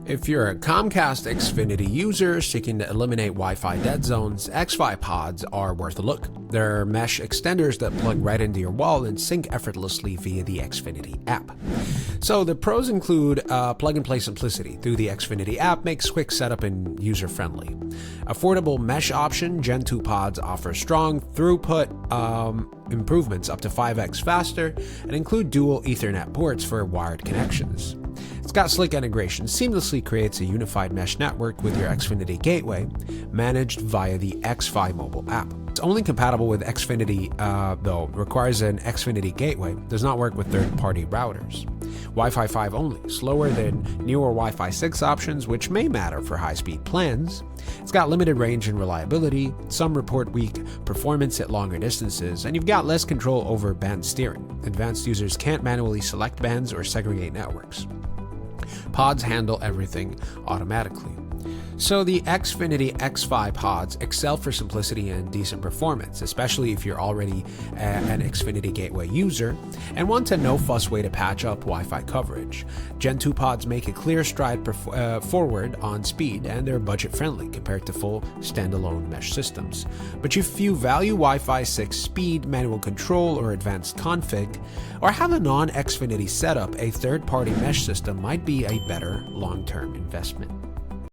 If you're a Comcast Xfinity user seeking to eliminate Wi-Fi dead zones, Xfi Pods are worth a look. They're mesh extenders that plug right into your wall and sync effortlessly via the Xfinity app. So the pros include plug-and-play simplicity through the Xfinity app, makes quick setup and user-friendly. Affordable mesh option, Gen 2 Pods offer strong throughput improvements up to 5x faster and include dual Ethernet ports for wired connections. It's got slick integration, seamlessly creates a unified mesh network with your Xfinity gateway, managed via the Xfi mobile app. It's only compatible with Xfinity, though requires an Xfinity gateway, does not work with third-party routers. Wi-Fi 5 only, slower than newer Wi-Fi 6 options, which may matter for high-speed plans. It's got limited range and reliability, some report weak performance at longer distances, and you've got less control over band steering. Advanced users can't manually select bands or segregate networks. Pods handle everything automatically. So the Xfinity Xfi Pods excel for simplicity and decent performance, especially if you're already an Xfinity Gateway user and want a no-fuss way to patch up Wi-Fi coverage. Gen 2 Pods make a clear stride forward on speed, and they're budget-friendly compared to full standalone mesh systems. But if you value Wi-Fi 6 speed, manual control, or advanced config, or have a non-Xfinity setup, a third-party mesh system might be a better long-term investment.